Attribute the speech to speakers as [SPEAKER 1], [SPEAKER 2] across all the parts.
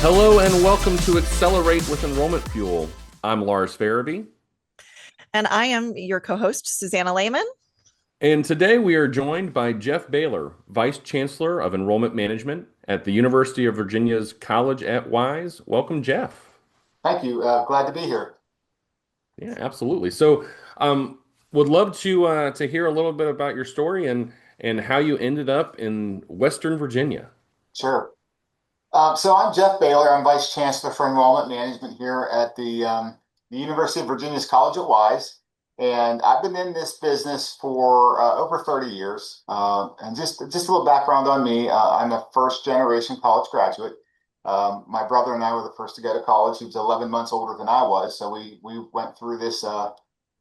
[SPEAKER 1] Hello and welcome to Accelerate with Enrollment Fuel. I'm Lars Farabee.
[SPEAKER 2] And I am your co-host, Susanna Lehman.
[SPEAKER 1] And today we are joined by Jeff Baylor, Vice Chancellor of Enrollment Management at the University of Virginia's College at Wise. Welcome, Jeff.
[SPEAKER 3] Thank you. Glad to be here.
[SPEAKER 1] Yeah, absolutely. Would love to hear a little bit about your story and how you ended up in Western Virginia.
[SPEAKER 3] Sure. So I'm Jeff Baylor. I'm Vice Chancellor for Enrollment Management here at the University of Virginia's College at Wise. And I've been in this business for over 30 years. And just a little background on me. I'm a first generation college graduate. My brother and I were the first to go to college. He was 11 months older than I was. So we went through this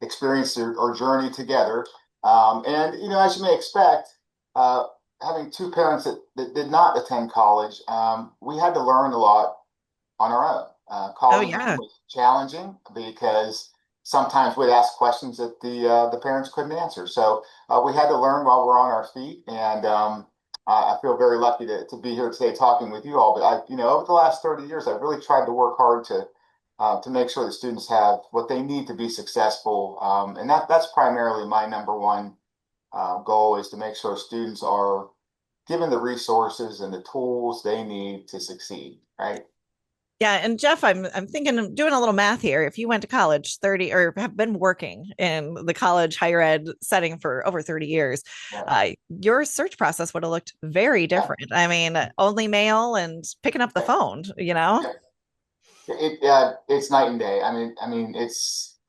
[SPEAKER 3] experience or journey together. As you may expect, uh, having two parents that did not attend college, we had to learn a lot on our own.
[SPEAKER 2] Oh,
[SPEAKER 3] College
[SPEAKER 2] yeah.
[SPEAKER 3] was challenging because sometimes we'd ask questions that the parents couldn't answer. So we had to learn while we're on our feet, and I feel very lucky to be here today talking with you all. But over the last 30 years, I've really tried to work hard to make sure that students have what they need to be successful, and that's primarily my number one goal is to make sure students are given the resources and the tools they need to succeed, right?
[SPEAKER 2] Yeah, and Jeff, I'm thinking of doing a little math here. If you went to college 30 or have been working in the college higher ed setting for over 30 years,
[SPEAKER 3] Yeah.
[SPEAKER 2] your search process would have looked very
[SPEAKER 3] Yeah.
[SPEAKER 2] different. I mean, only mail and picking up the phone, you know?
[SPEAKER 3] Yeah. It's night and day. And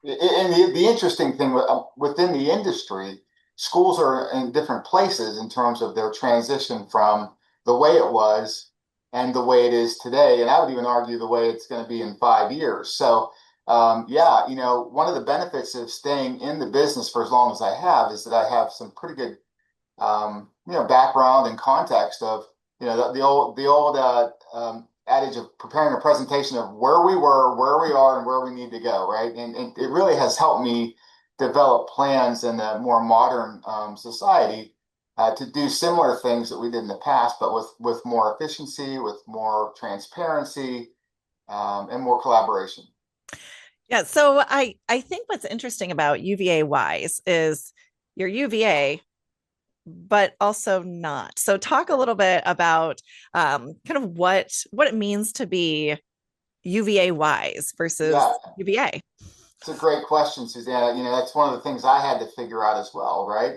[SPEAKER 3] the interesting thing within the industry, schools are in different places in terms of their transition from the way it was and the way it is today. And I would even argue the way it's going to be in 5 years. So, yeah, one of the benefits of staying in the business for as long as I have is that I have some pretty good, background and context of, the old adage of preparing a presentation of where we were, where we are, and where we need to go, right? And it really has helped me develop plans in a more modern society to do similar things that we did in the past, but with more efficiency, with more transparency, and more collaboration.
[SPEAKER 2] Yeah, so I think what's interesting about UVA Wise is your UVA, but also not. So talk a little bit about kind of what it means to be UVA wise versus
[SPEAKER 3] Yeah,
[SPEAKER 2] UVA.
[SPEAKER 3] it's a great question, Susanna. That's one of the things I had to figure out as well, right?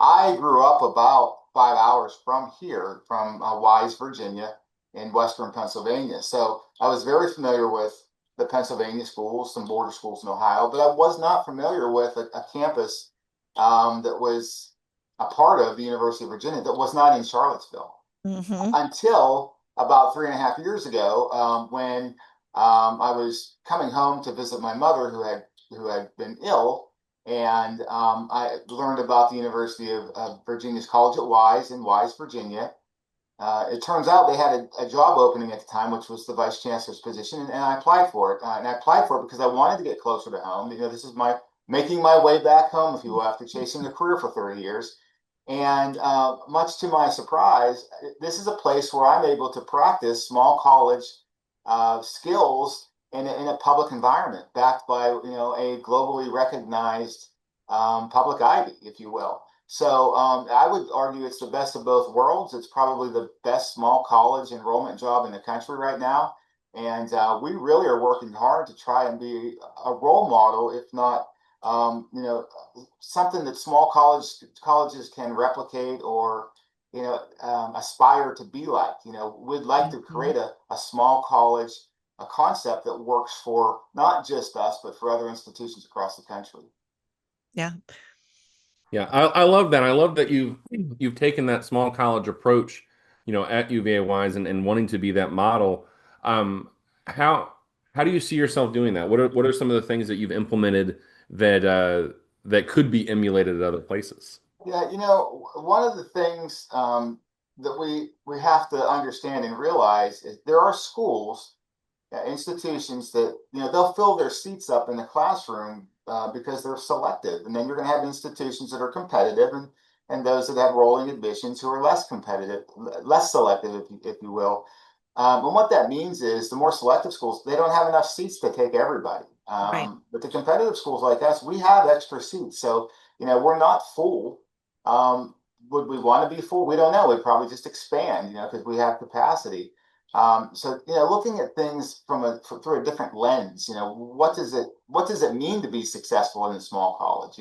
[SPEAKER 3] I grew up about 5 hours from here, from Wise, Virginia, in Western Pennsylvania. So I was very familiar with the Pennsylvania schools, some border schools in Ohio, but I was not familiar with a campus that was a part of the University of Virginia that was not in Charlottesville
[SPEAKER 2] Mm-hmm.
[SPEAKER 3] until about 3.5 years ago, when I was coming home to visit my mother, who had been ill, and I learned about the University of Virginia's College at Wise in Wise, Virginia. It turns out they had a job opening at the time, which was the vice chancellor's position, and I applied for it. And I applied for it because I wanted to get closer to home. This is my making my way back home, if you will, after chasing a career for 30 years. And much to my surprise, this is a place where I'm able to practice small college skills in a public environment, backed by a globally recognized public ivy, if you will. So I would argue it's the best of both worlds. It's probably the best small college enrollment job in the country right now, and we really are working hard to try and be a role model, if not something that small colleges can replicate or aspire to be like. We'd like to
[SPEAKER 2] Mm-hmm.
[SPEAKER 3] create a small college, a concept that works for not just us but for other institutions across the country.
[SPEAKER 2] Yeah.
[SPEAKER 1] Yeah, I love that. I love that you've taken that small college approach, at UVA Wise and wanting to be that model. Um, how how do you see yourself doing that? What are some of the things that you've implemented that could be emulated at other places?
[SPEAKER 3] Yeah, one of the things that we have to understand and realize is there are schools, institutions that they'll fill their seats up in the classroom because they're selective, and then you're going to have institutions that are competitive, and those that have rolling admissions who are less competitive, less selective, if you will. And what that means is the more selective schools, they don't have enough seats to take everybody.
[SPEAKER 2] Right.
[SPEAKER 3] But the competitive schools like us, we have extra seats. So, we're not full. Um, would we want to be full? We don't know. We'd probably just expand, because we have capacity. So, looking at things through a different lens, what does it mean to be successful in a small college?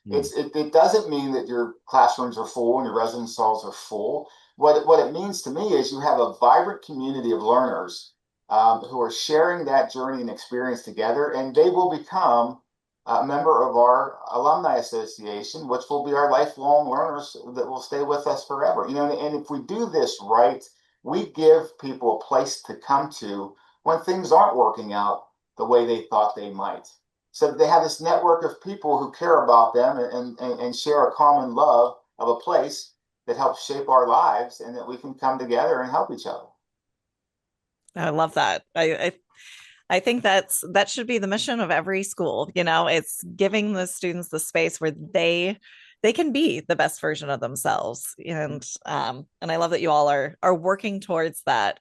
[SPEAKER 1] Mm.
[SPEAKER 3] It doesn't mean that your classrooms are full and your residence halls are full. What it means to me is you have a vibrant community of learners who are sharing that journey and experience together, and they will become a member of our alumni association, which will be our lifelong learners that will stay with us forever. And if we do this right, we give people a place to come to when things aren't working out the way they thought they might. So they have this network of people who care about them and share a common love of a place that helps shape our lives and that we can come together and help each other.
[SPEAKER 2] I love that. I think that should be the mission of every school. It's giving the students the space where they can be the best version of themselves. And I love that you all are working towards that.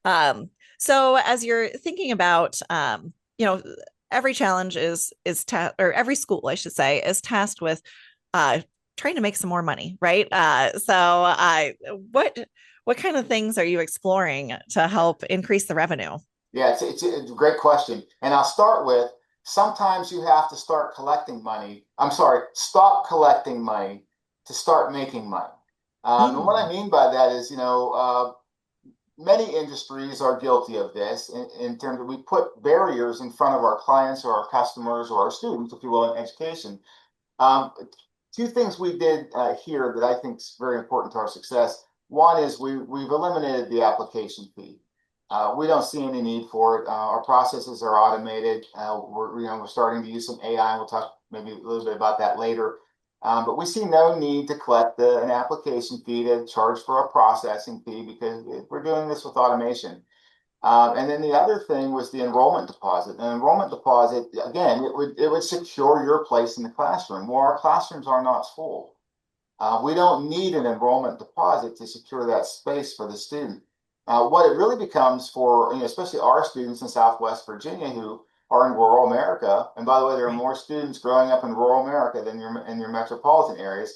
[SPEAKER 2] So as you're thinking about you know, every challenge or every school, I should say, is tasked with uh trying to make some more money, right? So what kind of things are you exploring to help increase the revenue?
[SPEAKER 3] Yeah, it's a great question. And I'll start with sometimes you have to start collecting money. I'm sorry, stop collecting money to start making money. And what I
[SPEAKER 2] Mm,
[SPEAKER 3] mean by that is, many industries are guilty of this in terms of we put barriers in front of our clients or our customers or our students, if you will, in education. Um, Two things we did here that I think is very important to our success. One is we've eliminated the application fee. We don't see any need for it. Our processes are automated. We're starting to use some AI. We'll talk maybe a little bit about that later. But we see no need to collect an application fee to charge for a processing fee because we're doing this with automation. And then the other thing was the enrollment deposit. An enrollment deposit, again, it would secure your place in the classroom. Well, our classrooms are not full. We don't need an enrollment deposit to secure that space for the student. What it really becomes for, especially our students in Southwest Virginia who are in rural America, and by the way, there are
[SPEAKER 2] right.
[SPEAKER 3] more students growing up in rural America than in your metropolitan areas.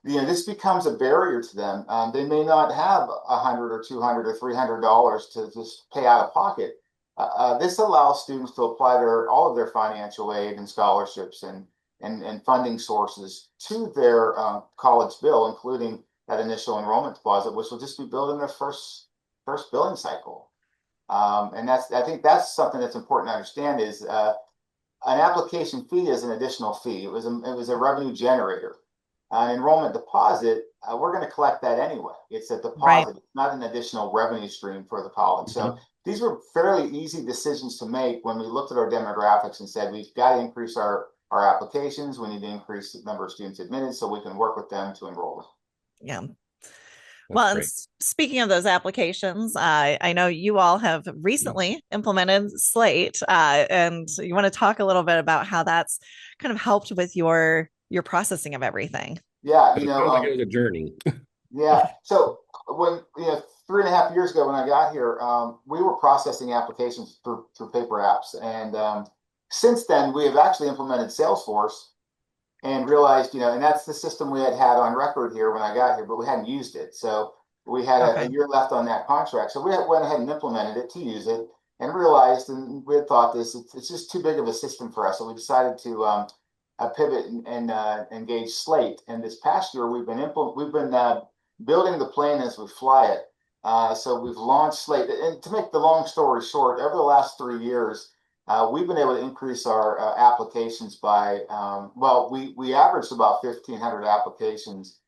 [SPEAKER 3] This becomes a barrier to them. They may not have 100 or 200 or $300 to just pay out of pocket. This allows students to apply all of their financial aid and scholarships and funding sources to their college bill, including that initial enrollment deposit, which will just be billed in their first billing cycle. And I think that's something that's important to understand is an application fee is an additional fee. It was a revenue generator. An enrollment deposit, we're going to collect that anyway. It's a
[SPEAKER 2] Right.
[SPEAKER 3] deposit, it's not an additional revenue stream for the college. So these were fairly easy decisions to make when we looked at our demographics and said we've got to increase our applications. We need to increase the number of students admitted so we can work with them to enroll them.
[SPEAKER 2] Yeah.
[SPEAKER 1] That's
[SPEAKER 2] Well, and
[SPEAKER 1] great.
[SPEAKER 2] speaking of those applications, I know you all have recently implemented Slate, and you want to talk a little bit about how that's kind of helped with your processing of everything.
[SPEAKER 3] Yeah,
[SPEAKER 1] It sounds like it was a journey.
[SPEAKER 3] yeah. So when 3.5 years ago when I got here, we were processing applications through paper apps, and since then we have actually implemented Salesforce and realized, and that's the system we had on record here when I got here, but we hadn't used it. So we had a
[SPEAKER 2] Okay.
[SPEAKER 3] year left on that contract, so went ahead and implemented it to use it, and realized, and we had thought it's just too big of a system for us, so we decided to pivot and engage Slate. And this past year, we've been building the plane as we fly it. So we've launched Slate. And to make the long story short, over the last 3 years, we've been able to increase our applications by, well, we averaged about 1,500 applications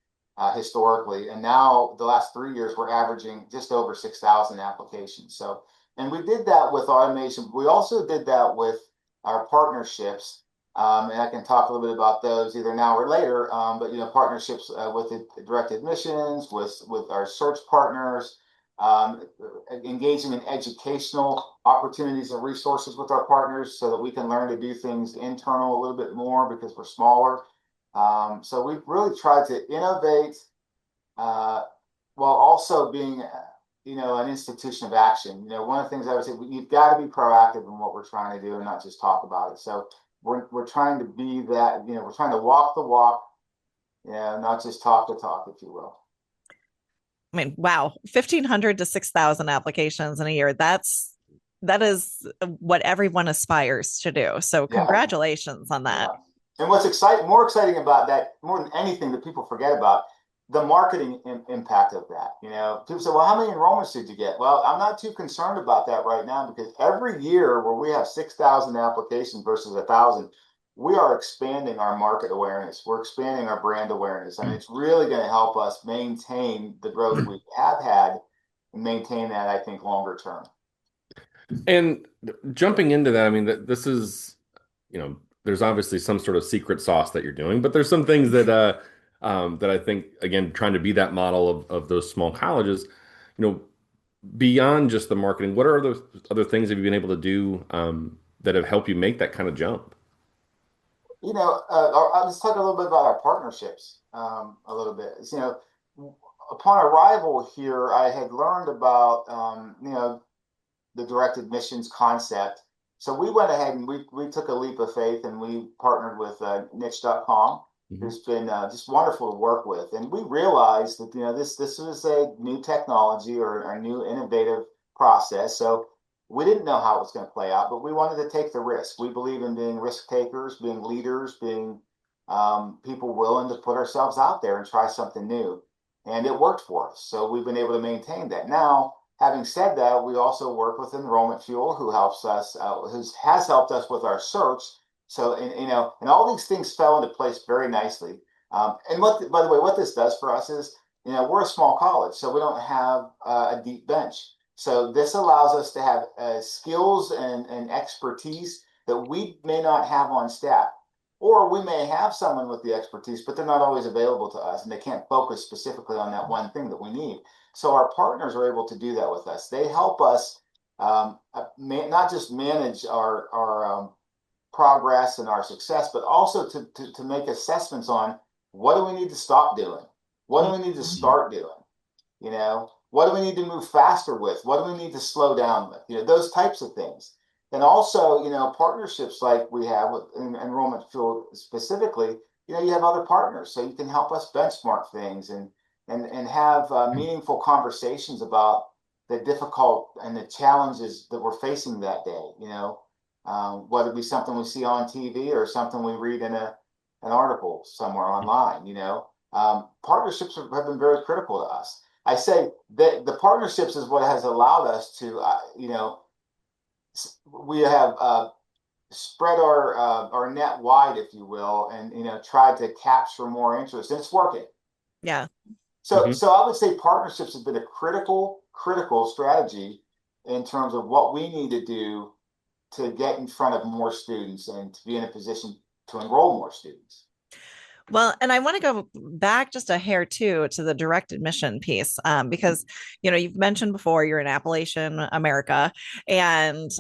[SPEAKER 3] historically. And now the last 3 years, we're averaging just over 6,000 applications. So, and we did that with automation. We also did that with our partnerships. And I can talk a little bit about those either now or later. But partnerships with direct admissions, with our search partners, um, engaging in educational opportunities and resources with our partners, so that we can learn to do things internal a little bit more because we're smaller. So we've really tried to innovate uh, while also being an institution of action. One of the things I would say, you've got to be proactive in what we're trying to do and not just talk about it. So we're trying to be that, we're trying to walk the walk, not just talk the talk, if you will.
[SPEAKER 2] I mean, wow, 1,500 to 6,000 applications in a year. That is what everyone aspires to do. So
[SPEAKER 3] Yeah.
[SPEAKER 2] congratulations on that.
[SPEAKER 3] Yeah. And what's more exciting about that, more than anything that people forget about, the marketing impact of that. People say, well, how many enrollments did you get? Well, I'm not too concerned about that right now, because every year where we have 6,000 applications versus 1,000, we are expanding our market awareness. We're expanding our brand awareness. I mean, it's really going to help us maintain the growth we have had and maintain that, I think, longer term.
[SPEAKER 1] And jumping into that, I mean, this is, there's obviously some sort of secret sauce that you're doing, but there's some things that I think, again, trying to be that model of those small colleges, beyond just the marketing, what are other things have you been able to do that have helped you make that kind of jump?
[SPEAKER 3] Let's talk a little bit about our partnerships, a little bit. Upon arrival here, I had learned about, the direct admissions concept. So we went ahead and we took a leap of faith, and we partnered with niche.com, who's been just wonderful to work with. And we realized that, this was a new technology or a new innovative process. So we didn't know how it was going to play out, but we wanted to take the risk. We believe in being risk takers, being leaders, being people willing to put ourselves out there and try something new. And it worked for us. So we've been able to maintain that. Now, having said that, we also work with enrollmentFUEL, who helps us, who has helped us with our search. So, and all these things fell into place very nicely. And by the way, what this does for us is, we're a small college, so we don't have a deep bench. So this allows us to have skills and expertise that we may not have on staff. Or we may have someone with the expertise, but they're not always available to us, and they can't focus specifically on that one thing that we need. So our partners are able to do that with us. They help us not just manage our progress and our success, but also to make assessments on what do we need to stop doing? What do we need to start doing? What do we need to move faster with? What do we need to slow down with? Those types of things. And also, partnerships like we have with enrollmentFUEL specifically, you have other partners, so you can help us benchmark things and have meaningful conversations about the difficult and the challenges that we're facing that day. Whether it be something we see on TV or something we read in an article somewhere online. Partnerships have been very critical to us. I say that the partnerships is what has allowed us to, we have spread our net wide, if you will, and tried to capture more interest, and it's working.
[SPEAKER 2] Yeah.
[SPEAKER 3] So I would say partnerships have been a critical strategy in terms of what we need to do to get in front of more students and to be in a position to enroll more students.
[SPEAKER 2] Well, and I want to go back just a hair too to the direct admission piece, because you've mentioned before you're in Appalachian America, and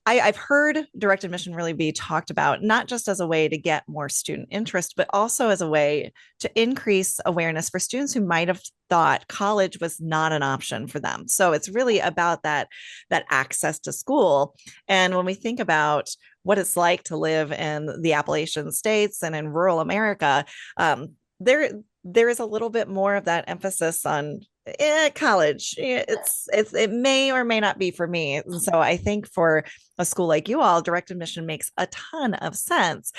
[SPEAKER 2] I've heard direct admission really be talked about not just as a way to get more student interest, but also as a way to increase awareness for students who might have thought college was not an option for them. So it's really about that access to school. And when we think about what it's like to live in the Appalachian states and in rural America, there is a little bit more of that emphasis on college. It may or may not be for me. And so I think for a school like you all, direct admission makes a ton of sense,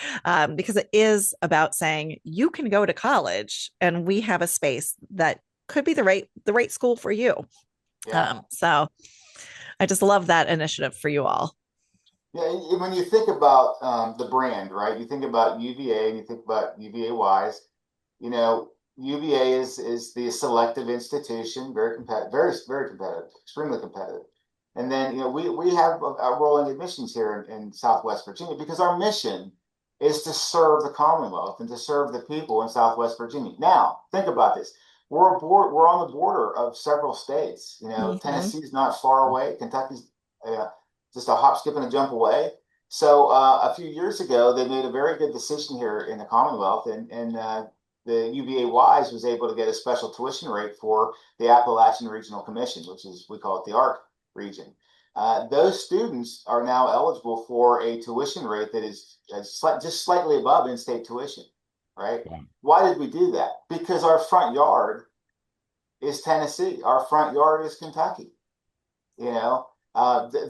[SPEAKER 2] because it is about saying you can go to college, and we have a space that could be the right school for you.
[SPEAKER 3] Yeah.
[SPEAKER 2] So I just love that initiative for you all.
[SPEAKER 3] Yeah, when you think about the brand, right? You think about UVA and you think about UVA Wise. UVA is the selective institution, very competitive, very competitive, extremely competitive. And then we have rolling admissions here in Southwest Virginia, because our mission is to serve the Commonwealth and to serve the people in Southwest Virginia. Now, think about this. We're on the border of several states. Tennessee's not far away. Kentucky's just a hop, skip, and a jump away. So a few years ago, they made a very good decision here in the Commonwealth, and the UVA Wise was able to get a special tuition rate for the Appalachian Regional Commission, which is, we call it the ARC region. Those students are now eligible for a tuition rate that is just slightly above in-state tuition, right?
[SPEAKER 1] Yeah.
[SPEAKER 3] Why did we do that? Because our front yard is Tennessee. Our front yard is Kentucky. You know,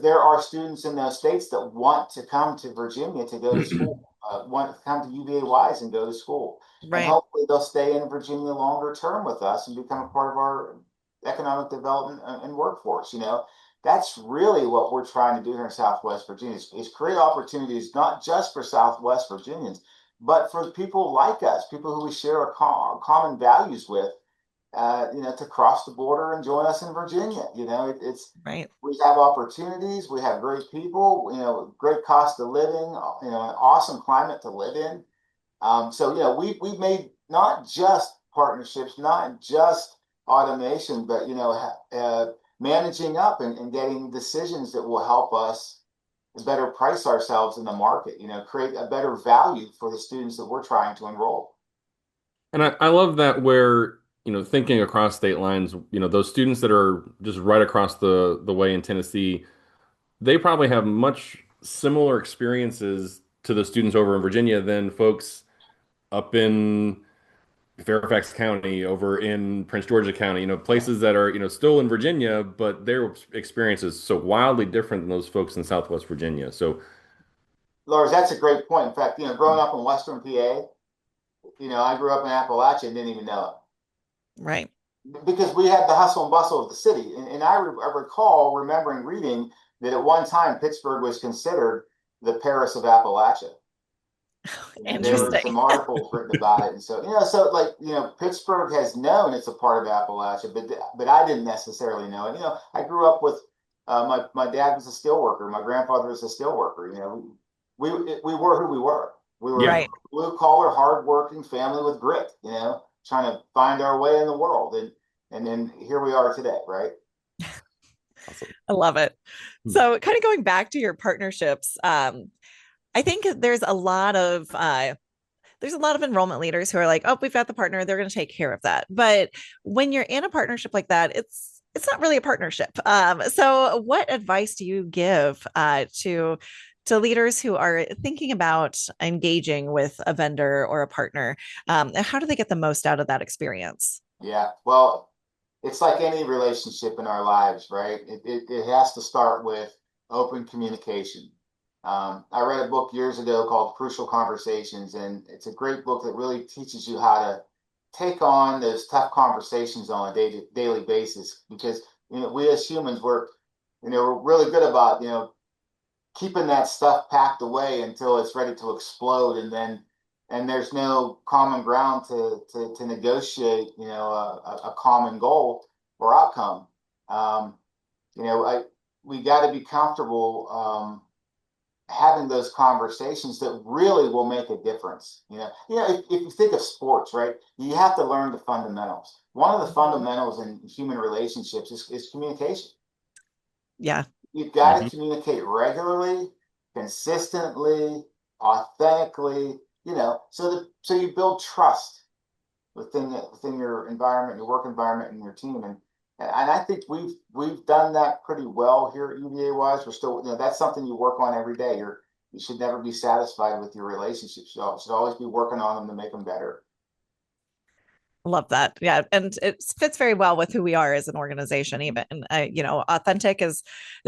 [SPEAKER 3] there are students in those states that want to come to Virginia to go to school, want to come to UVA Wise and go to school. And
[SPEAKER 2] Right.
[SPEAKER 3] hopefully they'll stay in Virginia longer term with us and become a part of our economic development and workforce. That's really what we're trying to do here in Southwest Virginia is create opportunities, not just for Southwest Virginians, but for people like us, people who we share our common values with, to cross the border and join us in Virginia. It's
[SPEAKER 2] Right.
[SPEAKER 3] we have opportunities, we have great people, great cost of living, an awesome climate to live in. So we've made not just partnerships, not just automation, but managing up and getting decisions that will help us better price ourselves in the market. Create a better value for the students that we're trying to enroll.
[SPEAKER 1] And I love that where, thinking across state lines, those students that are just right across the way in Tennessee, they probably have much similar experiences to the students over in Virginia than folks up in Fairfax County, over in Prince George's County, places that are, still in Virginia, but their experience is so wildly different than those folks in Southwest Virginia. So,
[SPEAKER 3] Lars, that's a great point. In fact, growing up in Western PA, I grew up in Appalachia and didn't even know it
[SPEAKER 2] Right.
[SPEAKER 3] because we had the hustle and bustle of the city. And I recall remembering reading that at one time Pittsburgh was considered the Paris of Appalachia. There were
[SPEAKER 2] Interesting.
[SPEAKER 3] some articles written about it, and Pittsburgh has known it's a part of Appalachia, but I didn't necessarily know it. I grew up with my dad was a steel worker, my grandfather was a steel worker. We were who we were. We were
[SPEAKER 1] yeah.
[SPEAKER 2] Right.
[SPEAKER 3] blue collar, hardworking family with grit. Trying to find our way in the world, and then here we are today, right?
[SPEAKER 1] Awesome.
[SPEAKER 2] I love it.
[SPEAKER 1] Hmm.
[SPEAKER 2] So, kind of going back to your partnerships, I think there's a lot of enrollment leaders who are like, oh, we've got the partner, they're going to take care of that. But when you're in a partnership like that, it's not really a partnership. So what advice do you give to leaders who are thinking about engaging with a vendor or a partner? How do they get the most out of that experience?
[SPEAKER 3] Yeah. Well, it's like any relationship in our lives, right? It has to start with open communication. I read a book years ago called Crucial Conversations, and it's a great book that really teaches you how to take on those tough conversations on a daily basis. Because we as humans, we're really good about keeping that stuff packed away until it's ready to explode, and there's no common ground to negotiate, a common goal or outcome. Um, we got to be comfortable having those conversations that really will make a difference. If you think of sports, right, you have to learn the fundamentals. One of the fundamentals in human relationships is communication.
[SPEAKER 2] Yeah.
[SPEAKER 3] You've got to
[SPEAKER 1] Mhm.
[SPEAKER 3] communicate regularly, consistently, authentically, so you build trust within your environment, your work environment, and your team. And I think we've done that pretty well here at UVA Wise. We're still, that's something you work on every day. You should never be satisfied with your relationships. You should always be working on them to make them better.
[SPEAKER 2] Love that. Yeah. And it fits very well with who we are as an organization, even. Authentic is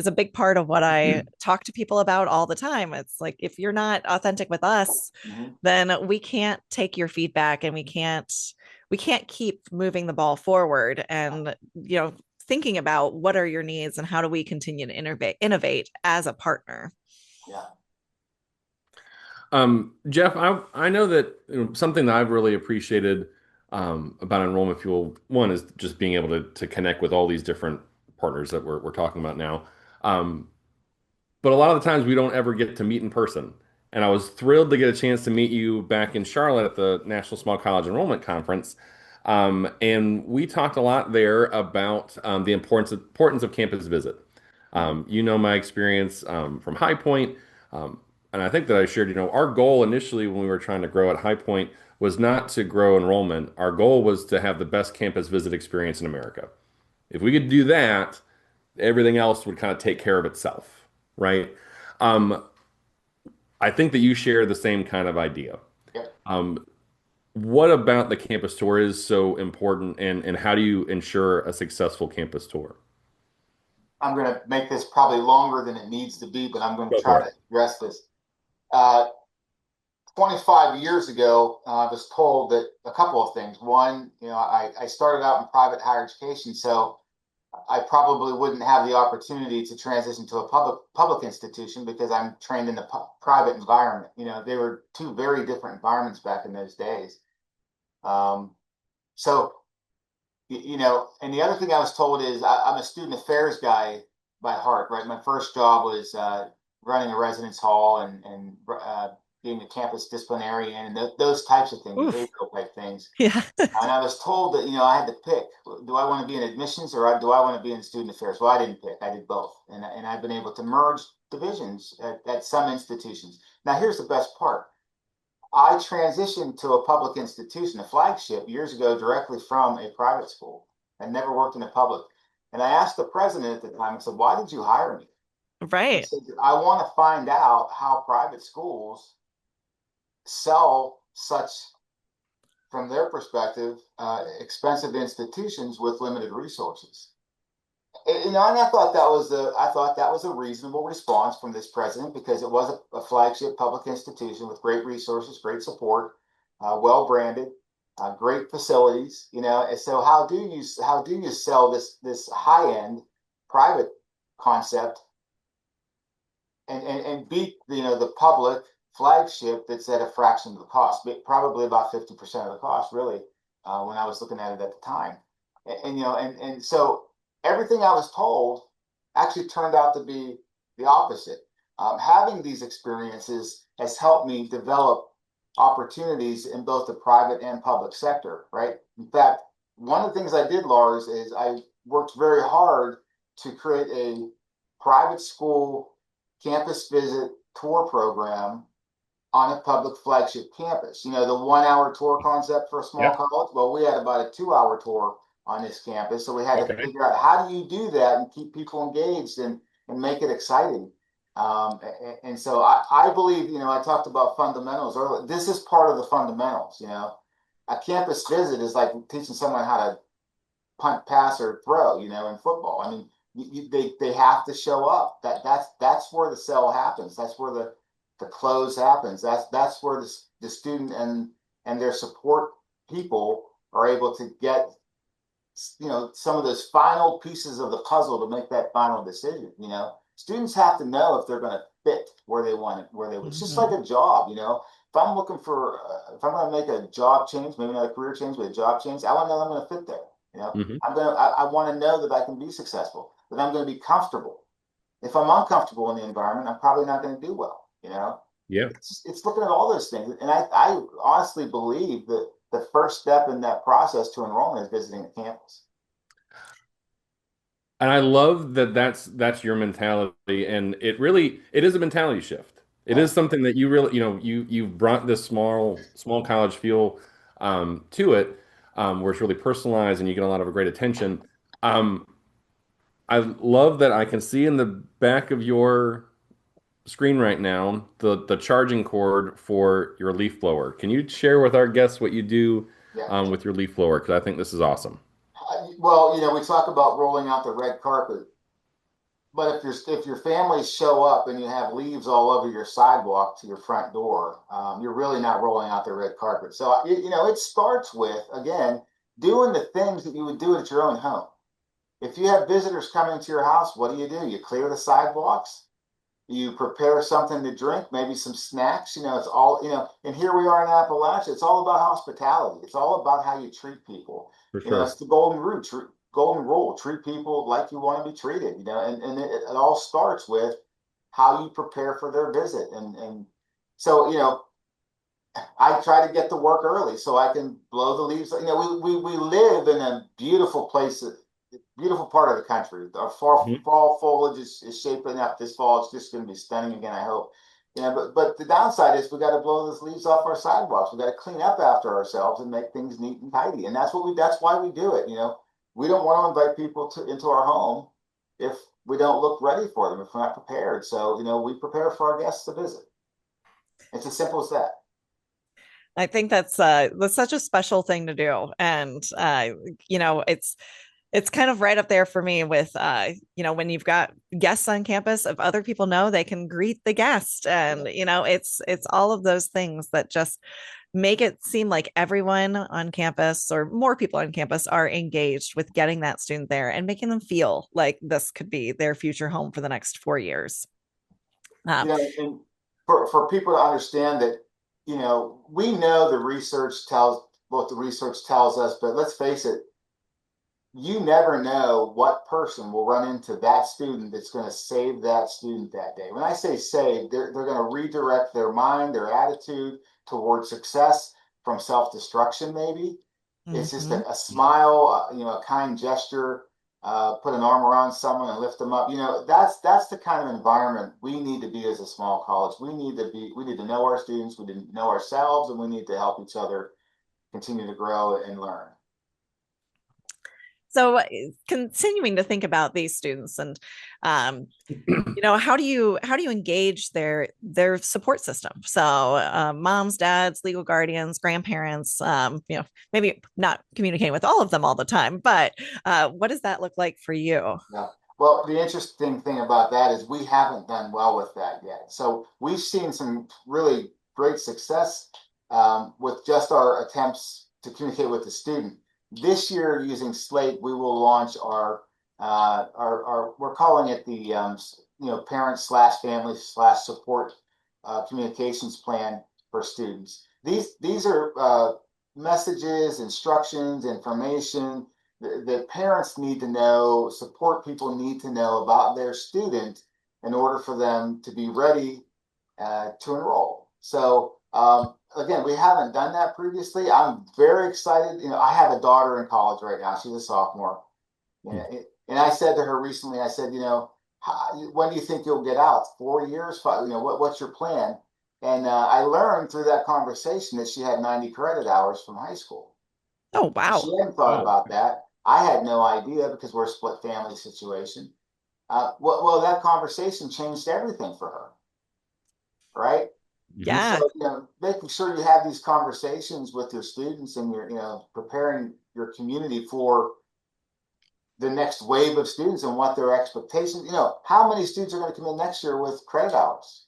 [SPEAKER 2] a big part of what I talk to people about all the time. It's like if you're not authentic with us,
[SPEAKER 3] Mm-hmm.
[SPEAKER 2] then we can't take your feedback and we can't keep moving the ball forward and thinking about what are your needs and how do we continue to innovate as a partner.
[SPEAKER 3] Yeah.
[SPEAKER 1] Jeff, I know that something that I've really appreciated about Enrollment Fuel, one is just being able to connect with all these different partners that we're talking about now. Um, but a lot of the times we don't ever get to meet in person. And I was thrilled to get a chance to meet you back in Charlotte at the National Small College Enrollment Conference. And we talked a lot there about the importance of campus visit. My experience from High Point. Um, and I think that I shared, our goal initially when we were trying to grow at High Point was not to grow enrollment. Our goal was to have the best campus visit experience in America. If we could do that, everything else would kind of take care of itself, right? Um, I think that you share the same kind of idea.
[SPEAKER 3] Yep.
[SPEAKER 1] What about the campus tour is so important, and how do you ensure a successful campus tour?
[SPEAKER 3] I'm going to make this probably longer than it needs to be, but I'm going to
[SPEAKER 1] Go
[SPEAKER 3] try
[SPEAKER 1] for
[SPEAKER 3] to
[SPEAKER 1] it.
[SPEAKER 3] address this. Uh, 25 years ago, I was told that a couple of things. One, I started out in private higher education, so I probably wouldn't have the opportunity to transition to a public institution because I'm trained in the private environment. They were two very different environments back in those days. Um, so and the other thing I was told is I'm a student affairs guy by heart, right? My first job was running a residence hall and being a campus disciplinarian and those types of things,
[SPEAKER 2] Oof.
[SPEAKER 3] behavioral type things.
[SPEAKER 2] Yeah.
[SPEAKER 3] And I was told that, I had to pick. Do I want to be in admissions or do I want to be in student affairs? Well, I didn't pick. I did both. And I've been able to merge divisions at some institutions. Now, here's the best part. I transitioned to a public institution, a flagship, years ago, directly from a private school. I never worked in a public. And I asked the president at the time, I said, why did you hire me? He
[SPEAKER 2] Right.
[SPEAKER 3] said, I want to find out how private schools sell such, from their perspective, expensive institutions with limited resources. And I thought that was a reasonable response from this president because it was a flagship public institution with great resources, great support, well branded, great facilities. And so how do you sell this high end private concept and beat the public flagship that's at a fraction of the cost, probably about 50% of the cost, really, when I was looking at it at the time. And so everything I was told actually turned out to be the opposite. Having these experiences has helped me develop opportunities in both the private and public sector, right? In fact, one of the things I did, Lars, is I worked very hard to create a private school campus visit tour program on a public flagship campus. The 1 hour tour concept for a small
[SPEAKER 1] Yeah.
[SPEAKER 3] college. Well, we had about a 2 hour tour on this campus. So we had to
[SPEAKER 1] Okay.
[SPEAKER 3] figure out how do you do that and keep people engaged and make it exciting. And so I believe, I talked about fundamentals earlier. This is part of the fundamentals. A campus visit is like teaching someone how to punt, pass, or throw, in football. I mean, they have to show up. That's where the sell happens. That's where the close happens. That's where the student and their support people are able to get some of those final pieces of the puzzle to make that final decision. Students have to know if they're going to fit where they want it, it's just like
[SPEAKER 2] Mhm.
[SPEAKER 3] a job. If I'm looking for if I'm going to make a job change, maybe not a career change but a job change, I want to know I'm going to fit there.
[SPEAKER 1] Hmm.
[SPEAKER 3] I want to know that I can be successful, that I'm going to be comfortable. If I'm uncomfortable in the environment, I'm probably not going to do well.
[SPEAKER 1] Yeah.
[SPEAKER 3] It's looking at all those things. And I honestly believe that the first step in that process to enrollment is visiting the campus.
[SPEAKER 1] And I love that that's your mentality, and it is a mentality shift. It
[SPEAKER 3] Yeah.
[SPEAKER 1] is something that you really, you've brought this small college feel to it, where it's really personalized and you get a lot of great attention. Um, I love that I can see in the back of your screen right now the charging cord for your leaf blower. Can you share with our guests what you do
[SPEAKER 3] Yeah.
[SPEAKER 1] with your leaf blower? Because I think this is awesome.
[SPEAKER 3] Well, we talk about rolling out the red carpet, but if your families show up and you have leaves all over your sidewalk to your front door, you're really not rolling out the red carpet. So it starts with, again, doing the things that you would do at your own home. If you have visitors coming to your house, what do? You clear the sidewalks. You prepare something to drink, maybe some snacks. It's all, and here we are in Appalachia. It's all about hospitality. It's all about how you treat people.
[SPEAKER 1] For sure.
[SPEAKER 3] It's the golden rule. Treat people like you want to be treated, and it all starts with how you prepare for their visit. And so, I try to get to work early so I can blow the leaves. We live in a beautiful place, beautiful part of the country. Our fall foliage is shaping up this fall. It's just going to be stunning again, I hope. But the downside is we got to blow those leaves off our sidewalks. We got to clean up after ourselves and make things neat and tidy. And that's why we do it. We don't want to invite people into our home if we don't look ready for them, if we're not prepared. So, we prepare for our guests to visit. It's as simple as that.
[SPEAKER 2] I think that's such a special thing to do. And it's kind of right up there for me with when you've got guests on campus, if other people know, they can greet the guest. And it's all of those things that just make it seem like everyone on campus, or more people on campus, are engaged with getting that student there and making them feel like this could be their future home for the next 4 years. Um,
[SPEAKER 3] And for people to understand that, we know the research tells what the research tells us, but let's face it, you never know what person will run into that student that's going to save that student that day. When I say save, they're going to redirect their mind, their attitude towards success from self-destruction, maybe. It's just
[SPEAKER 2] mhm.
[SPEAKER 3] a smile, a kind gesture, put an arm around someone and lift them up. That's the kind of environment we need to be as a small college. We need to know our students, we need to know ourselves, and we need to help each other continue to grow and learn.
[SPEAKER 2] So continuing to think about these students, and how do you engage their support system? So moms, dads, legal guardians, grandparents, maybe not communicating with all of them all the time, but what does that look like for you?
[SPEAKER 3] Yeah. Well, the interesting thing about that is we haven't done well with that yet. So we've seen some really great success with just our attempts to communicate with the student. This year, using Slate, we will launch our we're calling it the parent slash family slash support communications plan for students. These are messages, instructions, information that parents need to know, support people need to know about their student in order for them to be ready to enroll. So again, we haven't done that previously. I'm very excited. I have a daughter in college right now. She's a sophomore. And I said to her recently, I said, when do you think you'll get out? 4 years? Five, what's your plan? And I learned through that conversation that she had 90 credit hours from high school.
[SPEAKER 2] Oh,
[SPEAKER 3] She
[SPEAKER 2] wow.
[SPEAKER 3] hadn't thought
[SPEAKER 1] Oh,
[SPEAKER 3] about that. I had no idea because we're a split family situation. Well, that conversation changed everything for her, right?
[SPEAKER 1] mhm.
[SPEAKER 2] Yeah.
[SPEAKER 3] So, making sure you have these conversations with your students and you're, preparing your community for the next wave of students and what their expectations, how many students are going to come in next year with credit hours?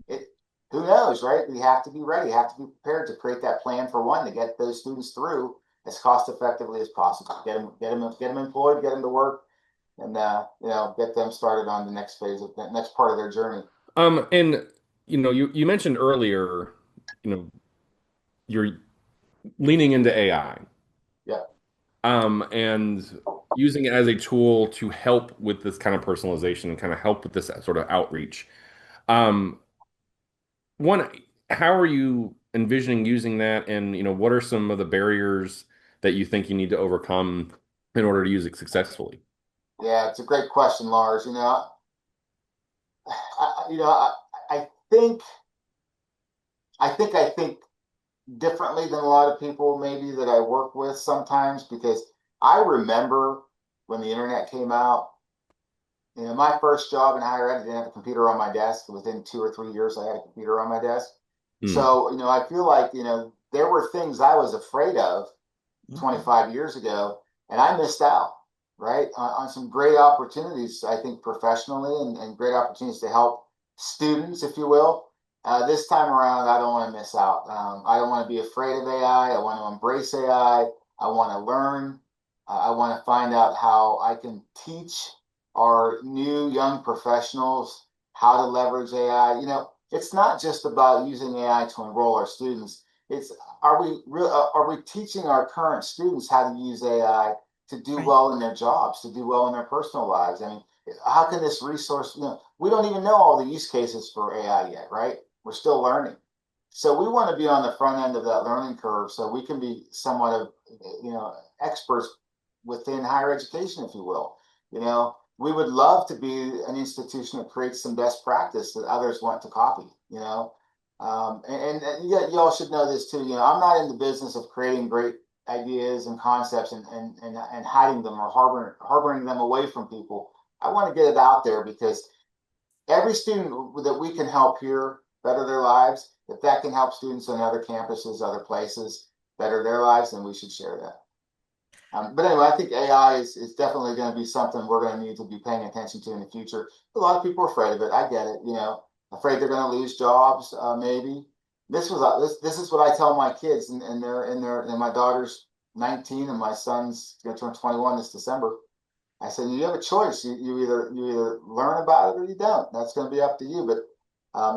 [SPEAKER 3] It, who knows, right? We have to be ready, have to be prepared to create that plan for one to get those students through as cost effectively as possible. Get them employed, get them to work, and get them started on the next phase of the next part of their journey.
[SPEAKER 1] And you mentioned earlier, you're leaning into AI,
[SPEAKER 3] Yeah.
[SPEAKER 1] and using it as a tool to help with this kind of personalization and kind of help with this sort of outreach. Um, one, how are you envisioning using that, and what are some of the barriers that you think you need to overcome in order to use it successfully?
[SPEAKER 3] Yeah, it's a great question, Lars. I think I think differently than a lot of people maybe that I work with sometimes because I remember when the internet came out. My first job in higher ed, I didn't have a computer on my desk. Within 2 or 3 years, I had a computer on my desk.
[SPEAKER 1] Hmm.
[SPEAKER 3] So, I feel like, there were things I was afraid of
[SPEAKER 2] Mhm.
[SPEAKER 3] 25 years ago, and I missed out, right? On some great opportunities, I think, professionally and great opportunities to help students, if you will. This time around, I don't want to miss out. I don't want to be afraid of AI. I want to embrace AI. I want to learn. I want to find out how I can teach our new young professionals how to leverage AI. It's not just about using AI to enroll our students. It's are we teaching our current students how to use AI to do
[SPEAKER 2] Right.
[SPEAKER 3] well in their jobs, to do well in their personal lives? I mean, how can this resource, we don't even know all the use cases for AI yet, right? We're still learning. So we want to be on the front end of that learning curve so we can be somewhat of, experts within higher education, if you will. we would love to be an institution that creates some best practice that others want to copy, you know. And you all should know this too. You know, I'm not in the business of creating great ideas and concepts and hiding them or harboring them away from people. I want to get it out there because every student that we can help here better their lives, if that can help students on other campuses, other places better their lives, then we should share that. But anyway, I think AI is definitely going to be something we're going to need to be paying attention to in the future. A lot of people are afraid of it. I get it. You know, afraid they're going to lose jobs. Maybe this is what I tell my kids, and my daughter's 19 and my son's going to turn 21 this December. I said, you have a choice. You either learn about it or you don't. That's going to be up to you. But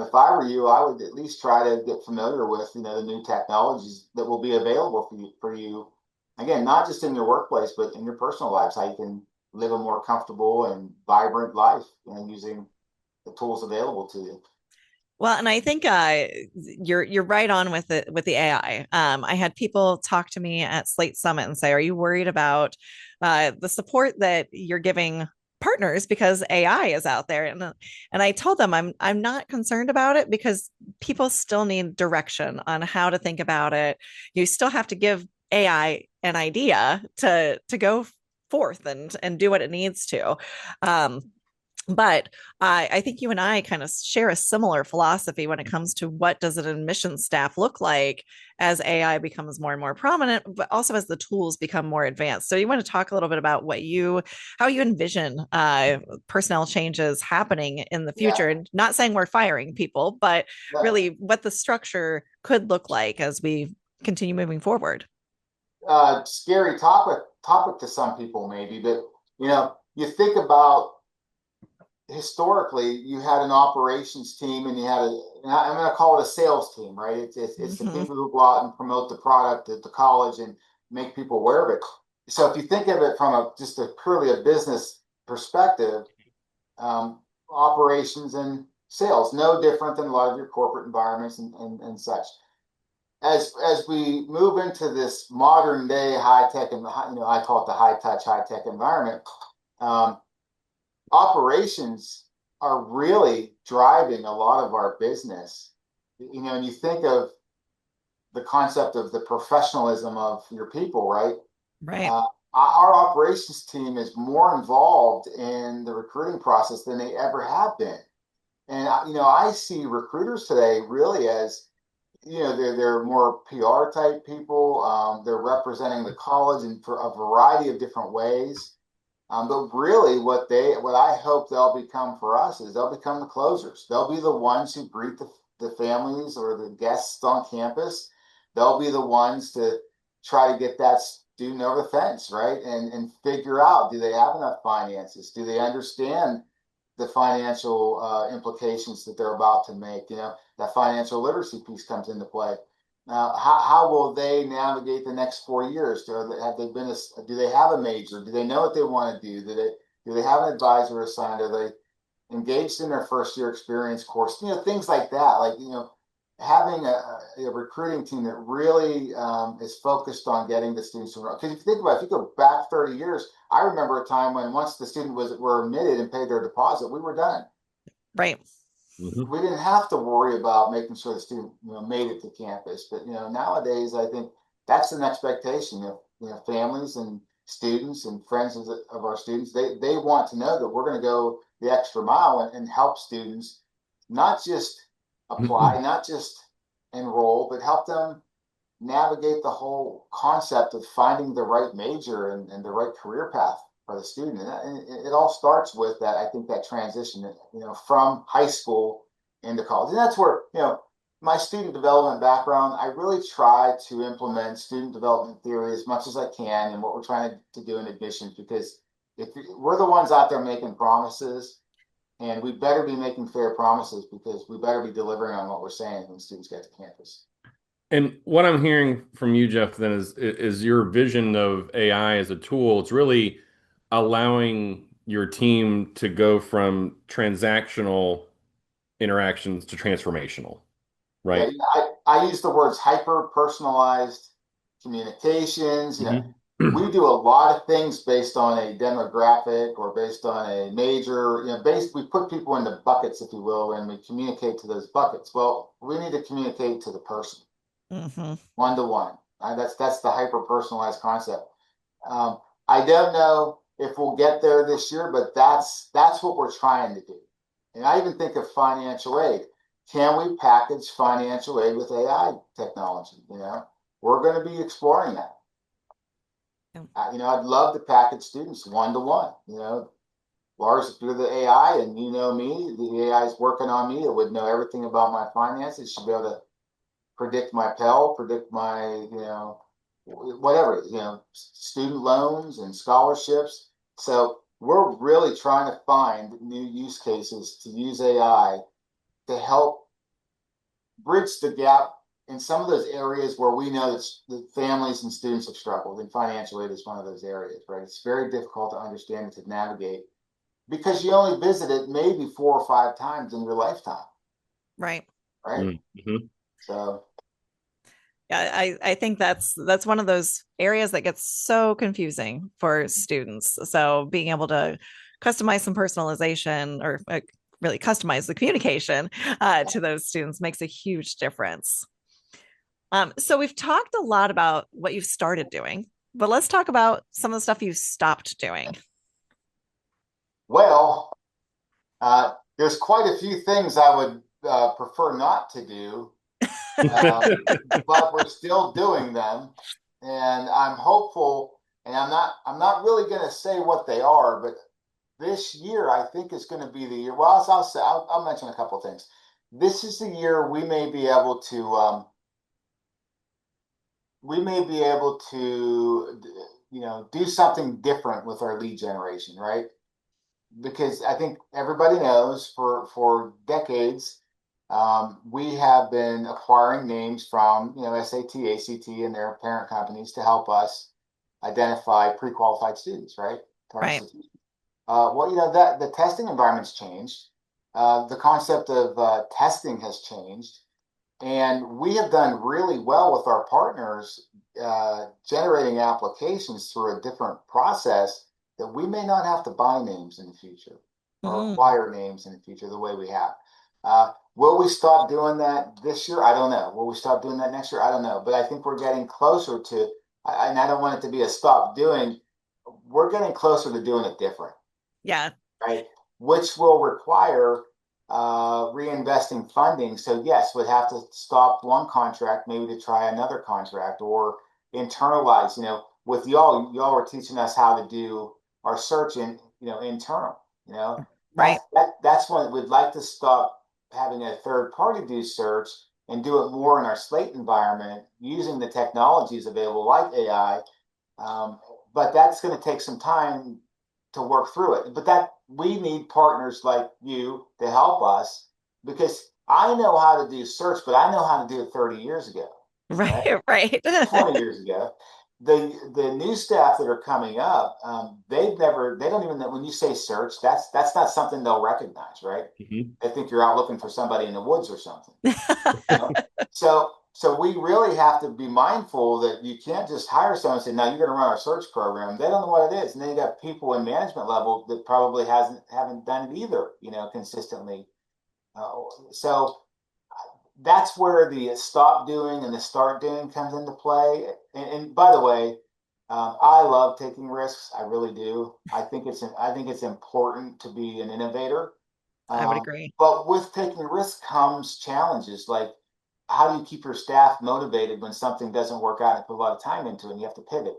[SPEAKER 3] if I were you, I would at least try to get familiar with, you know, the new technologies that will be available for you. Again, not just in your workplace, but in your personal lives, how you can live a more comfortable and vibrant life, you know, using the tools available to you.
[SPEAKER 2] Well, and I think you're right on with the AI. I had people talk to me at Slate Summit and say, "Are you worried about the support that you're giving partners because AI is out there?" And I told them I'm not concerned about it because people still need direction on how to think about it. You still have to give AI an idea to go forth and do what it needs to. But I think you and I kind of share a similar philosophy when it comes to what does an admissions staff look like as AI becomes more and more prominent, but also as the tools become more advanced. So you want to talk a little bit about how you envision personnel changes happening in the
[SPEAKER 3] Yeah,
[SPEAKER 2] future, and not saying we're firing people, but
[SPEAKER 3] yeah.
[SPEAKER 2] really what the structure could look like as we continue moving forward.
[SPEAKER 3] Scary topic to some people maybe, but you know, you think about historically, you had an operations team and you had and I'm going to call it a sales team, right? It's the
[SPEAKER 2] Mm-hmm.
[SPEAKER 3] people who go out and promote the product at the college and make people aware of it. So if you think of it from just a purely a business perspective, operations and sales, no different than a lot of your corporate environments and such. As we move into this modern day high tech and you know I call it the high touch high tech environment, um, operations are really driving a lot of our business. You know, and you think of the concept of the professionalism of your people, right?
[SPEAKER 2] Right.
[SPEAKER 3] Uh, our operations team is more involved in the recruiting process than they ever have been. And you know, I see recruiters today really as you know they're more PR type people. They're representing the college in for a variety of different ways. But really, what I hope they'll become for us is they'll become the closers. They'll be the ones who greet the families or the guests on campus. They'll be the ones to try to get that student over the fence, right? And figure out, do they have enough finances? Do they understand the financial implications that they're about to make? You know, that financial literacy piece comes into play. Now, how will they navigate the next 4 years? Have they been do they have a major? Do they know what they want to do? Do they have an advisor assigned? Are they engaged in their first year experience course? You know, things like that. Like, you know, having a recruiting team that really is focused on getting the students to enroll. Because if you think about it, if you go back 30 years, I remember a time when once the student were admitted and paid their deposit, we were done.
[SPEAKER 2] Right.
[SPEAKER 3] We didn't have to worry about making sure the student made it to campus. But nowadays I think that's an expectation of families and students and friends of our students. They want to know that we're going to go the extra mile and help students not just apply, not just enroll, but help them navigate the whole concept of finding the right major and the right career path for the student. And it all starts with that, I think, that transition, from high school into college. And that's where, my student development background, I really try to implement student development theory as much as I can and what we're trying to do in admissions, because if we're the ones out there making promises, and we better be making fair promises because we better be delivering on what we're saying when students get to campus.
[SPEAKER 1] And what I'm hearing from you, Jeff, then is your vision of AI as a tool. It's really allowing your team to go from transactional interactions to transformational,
[SPEAKER 3] Yeah,
[SPEAKER 1] right?
[SPEAKER 3] I use the words hyper personalized communications.
[SPEAKER 1] Mhm.
[SPEAKER 3] we do a lot of things based on a demographic or based on a major, we put people into buckets, if you will, and we communicate to those buckets. Well, we need to communicate to the person,
[SPEAKER 2] Mm-hmm.
[SPEAKER 3] one to one. That's the hyper personalized concept. Um, I don't know if we'll get there this year, but that's what we're trying to do. And I even think of financial aid. Can we package financial aid with AI technology? We're going to be exploring that. I'd love to package students one to one. Lars, if you're the AI and you know me, the AI is working on me. It would know everything about my finances. It should be able to predict my Pell, predict my, whatever, student loans and scholarships. So we're really trying to find new use cases to use AI to help bridge the gap in some of those areas where we know that the families and students have struggled, and financial aid is one of those areas, right? It's very difficult to understand and to navigate because you only visit it maybe 4 or 5 times in your lifetime,
[SPEAKER 2] Right.
[SPEAKER 3] right?
[SPEAKER 1] Mm-hmm.
[SPEAKER 3] So
[SPEAKER 2] Yeah, I think that's one of those areas that gets so confusing for students. So being able to customize some personalization or really customize the communication to those students makes a huge difference. So we've talked a lot about what you've started doing, but let's talk about some of the stuff you've stopped doing.
[SPEAKER 3] well, there's quite a few things I would prefer not to do, but we're still doing them, and I'm hopeful. And I'm not really going to say what they are, but this year I think is going to be the year. Well, I'll mention a couple of things. This is the year we may be able to do something different with our lead generation, right? Because I think everybody knows for decades we have been acquiring names from SAT, ACT, and their parent companies to help us identify pre-qualified students, right? To our
[SPEAKER 2] Right.
[SPEAKER 3] institution. Well, that the testing environment's changed. The concept of testing has changed, and we have done really well with our partners generating applications through a different process that we may not have to buy names in the future or
[SPEAKER 2] Mm.
[SPEAKER 3] acquire names in the future the way we have. Will we stop doing that this year? I don't know. Will we stop doing that next year? I don't know. But I think we're getting closer to, and I don't want it to be a stop doing, we're getting closer to doing it different,
[SPEAKER 2] Yeah.
[SPEAKER 3] right? Which will require reinvesting funding. So yes, we'd have to stop one contract, maybe to try another contract or internalize. With y'all are teaching us how to do our search internal.
[SPEAKER 2] Right.
[SPEAKER 3] That's when we'd like to stop having a third party do search and do it more in our slate environment using the technologies available like AI. But that's going to take some time to work through it. But that we need partners like you to help us because I know how to do search, but I know how to do it 30 years ago, right?
[SPEAKER 2] Right. Right.
[SPEAKER 3] 20 years ago. The new staff that are coming up, they don't even know when you say search, that's not something they'll recognize, right?
[SPEAKER 1] Mm-hmm.
[SPEAKER 3] They think you're out looking for somebody in the woods or something. So we really have to be mindful that you can't just hire someone and say, "Now you're going to run our search program." They don't know what it is, and then you got people in management level that probably haven't done it either, consistently. So that's where the stop doing and the start doing comes into play. And by the way, I love taking risks. I really do. I think it's important to be an innovator.
[SPEAKER 2] I would
[SPEAKER 3] Um,
[SPEAKER 2] agree.
[SPEAKER 3] but with taking risks comes challenges like how do you keep your staff motivated when something doesn't work out and put a lot of time into it and you have to pivot.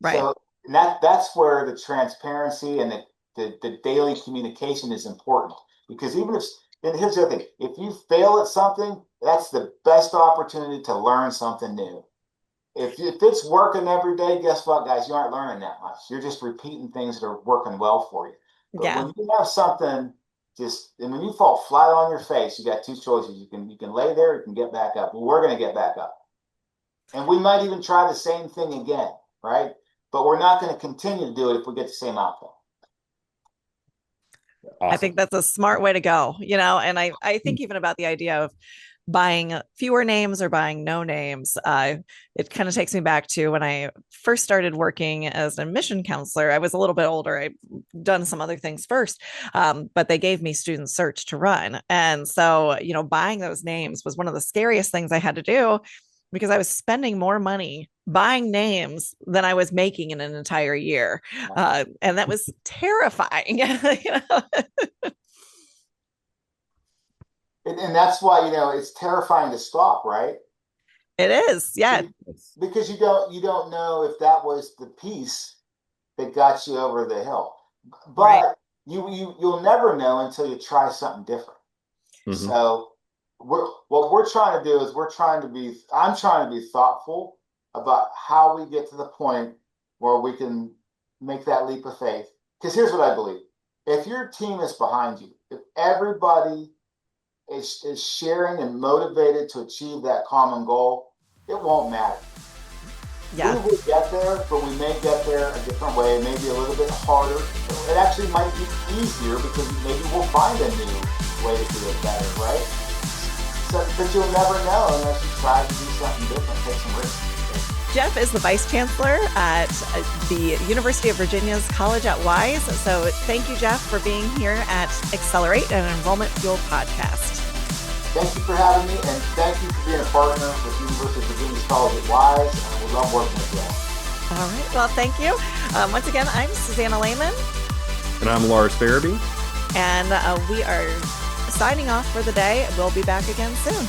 [SPEAKER 2] Right.
[SPEAKER 3] So that's where the transparency and the daily communication is important because and here's the other thing, if you fail at something, that's the best opportunity to learn something new. If it's working every day, guess what, guys? You aren't learning that much. You're just repeating things that are working well for you. But
[SPEAKER 2] Yeah.
[SPEAKER 3] when you have something and when you fall flat on your face, you got two choices. You can lay there, you can get back up. Well, we're going to get back up. And we might even try the same thing again, right? But we're not going to continue to do it if we get the same outcome.
[SPEAKER 2] I
[SPEAKER 1] Awesome.
[SPEAKER 2] think that's a smart way to go, and I think even about the idea of buying fewer names or buying no names. It kind of takes me back to when I first started working as an admission counselor. I was a little bit older. I'd done some other things first, but they gave me student search to run. And so, buying those names was one of the scariest things I had to do because I was spending more money buying names than I was making in an entire year. And that was terrifying.
[SPEAKER 3] And that's why, it's terrifying to stop, right?
[SPEAKER 2] It is. Yeah.
[SPEAKER 3] Because you don't know if that was the piece that got you over the hill. But
[SPEAKER 2] right.
[SPEAKER 3] you'll never know until you try something different. Mm-hmm. So what we're trying to do is I'm trying to be thoughtful about how we get to the point where we can make that leap of faith. Because here's what I believe. If your team is behind you, if everybody is sharing and motivated to achieve that common goal, it won't matter.
[SPEAKER 2] Yeah.
[SPEAKER 3] We will get there, but we may get there a different way, maybe a little bit harder. It actually might be easier because maybe we'll find a new way to do it better, right? So, but you'll never know unless you try to do something different, take some risks.
[SPEAKER 2] Jeff is the Vice Chancellor at the University of Virginia's College at Wise. So thank you, Jeff, for being here at Accelerate, an Enrollment Fuel podcast.
[SPEAKER 3] Thank you for having me, and thank you for being a partner with University of Virginia's College at Wise. We love working with you.
[SPEAKER 2] All right. Well, thank you. Once again, I'm Susanna Lehman.
[SPEAKER 1] And I'm Lars Farabee.
[SPEAKER 2] And we are signing off for the day. We'll be back again soon.